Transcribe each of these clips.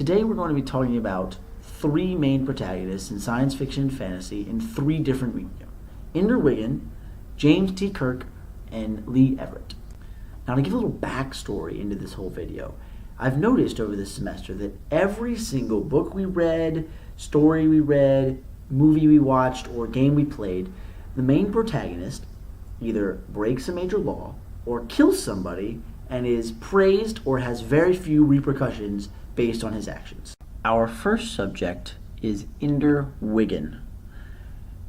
Today we're going to be talking about three main protagonists in science fiction and fantasy in three different mediums: Ender Wiggin, James T. Kirk, and Lee Everett. Now, to give a little backstory into this whole video, I've noticed over this semester that every single book we read, story we read, movie we watched, or game we played, the main protagonist either breaks a major law or kills somebody and is praised or has very few repercussions based on his actions. Our first subject is Ender Wiggin.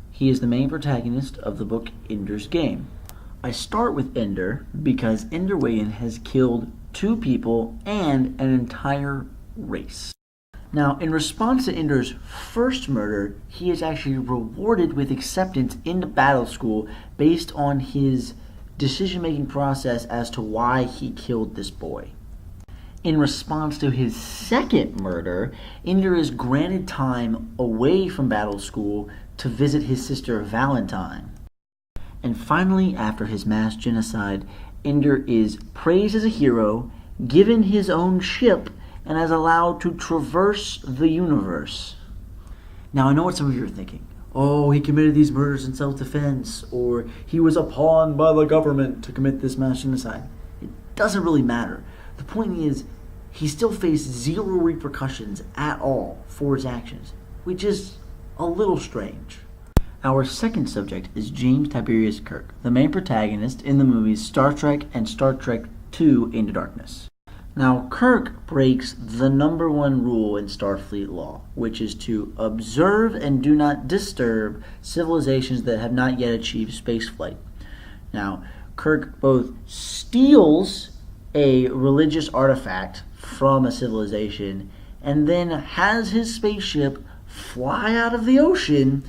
He is the main protagonist of the book Ender's Game. I start with Ender because Ender Wiggin has killed two people and an entire race. Now, in response to Ender's first murder, he is actually rewarded with acceptance into battle school based on his decision-making process as to why he killed this boy. In response to his second murder, Ender is granted time away from battle school to visit his sister Valentine. And finally, after his mass genocide, Ender is praised as a hero, given his own ship, and is allowed to traverse the universe. Now, I know what some of you are thinking. Oh, he committed these murders in self-defense, or he was a pawn by the government to commit this mass genocide. It doesn't really matter. The point is, he still faced zero repercussions at all for his actions, which is a little strange. Our second subject is James Tiberius Kirk, the main protagonist in the movies Star Trek and Star Trek II: Into Darkness. Now, Kirk breaks the number one rule in Starfleet law, which is to observe and do not disturb civilizations that have not yet achieved spaceflight. Now, Kirk both steals a religious artifact from a civilization and then has his spaceship fly out of the ocean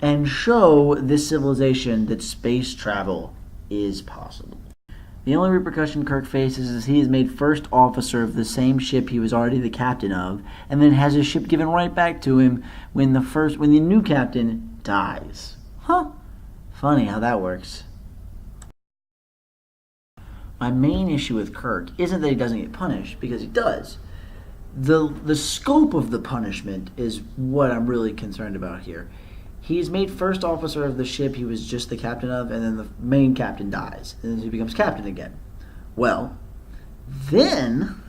and show this civilization that space travel is possible. The only repercussion Kirk faces is he is made first officer of the same ship he was already the captain of, and then has his ship given right back to him when the new captain dies. Funny how that works. My main issue with Kirk isn't that he doesn't get punished, because he does. The scope of the punishment is what I'm really concerned about here. He's made first officer of the ship he was just the captain of, and then the main captain dies, and then he becomes captain again. Well, then,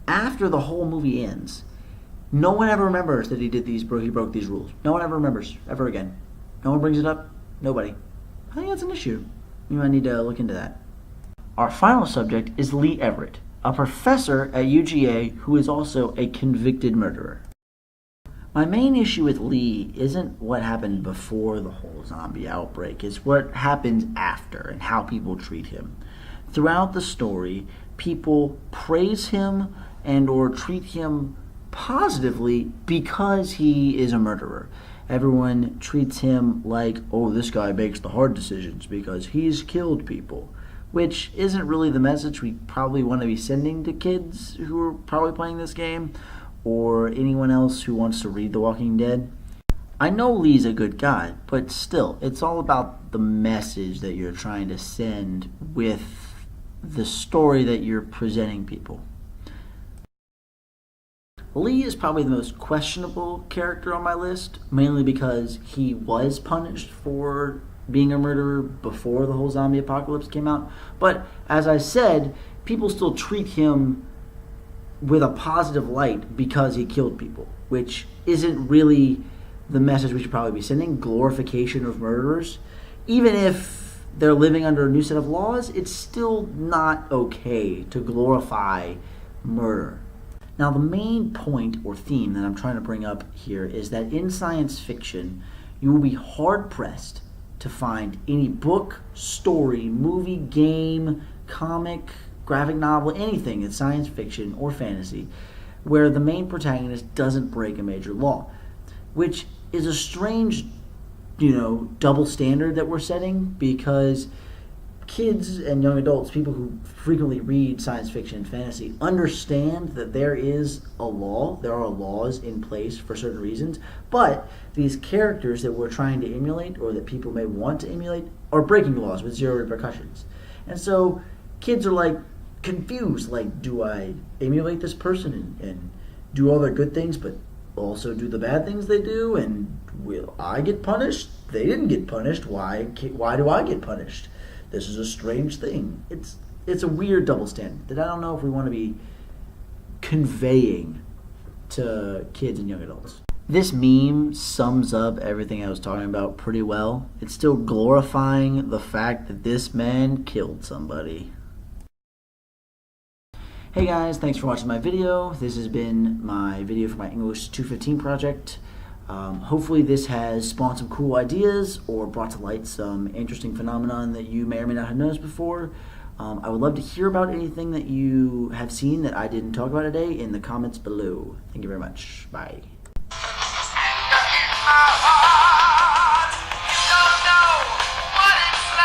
after the whole movie ends, no one ever remembers that he broke these rules. No one ever remembers, ever again. No one brings it up. Nobody. I think that's an issue. You might need to look into that. Our final subject is Lee Everett, a professor at UGA who is also a convicted murderer. My main issue with Lee isn't what happened before the whole zombie outbreak. It's what happens after and how people treat him. Throughout the story, people praise him and or treat him positively because he is a murderer. Everyone treats him like, oh, this guy makes the hard decisions because he's killed people, which isn't really the message we probably want to be sending to kids who are probably playing this game, or anyone else who wants to read The Walking Dead. I know Lee's a good guy, but still, it's all about the message that you're trying to send with the story that you're presenting people. Lee is probably the most questionable character on my list, mainly because he was punished for being a murderer before the whole zombie apocalypse came out. But as I said, people still treat him with a positive light because he killed people, which isn't really the message we should probably be sending. Glorification of murderers. Even if they're living under a new set of laws, it's still not okay to glorify murder. Now, the main point or theme that I'm trying to bring up here is that in science fiction, you will be hard-pressed to find any book, story, movie, game, comic, graphic novel, anything in science fiction or fantasy where the main protagonist doesn't break a major law, which is a strange, double standard that we're setting, because kids and young adults, people who frequently read science fiction and fantasy, understand that there is a law, there are laws in place for certain reasons, but these characters that we're trying to emulate, or that people may want to emulate, are breaking laws with zero repercussions. And so kids are like confused, like, do I emulate this person and do all their good things, but also do the bad things they do? And will I get punished? They didn't get punished. Why do I get punished? This is a strange thing. It's a weird double standard that I don't know if we want to be conveying to kids and young adults. This meme sums up everything I was talking about pretty well. It's still glorifying the fact that this man killed somebody. Hey guys, thanks for watching my video. This has been my video for my English 215 project. Hopefully this has spawned some cool ideas or brought to light some interesting phenomenon that you may or may not have noticed before. I would love to hear about anything that you have seen that I didn't talk about today in the comments below. Thank you very much. Bye.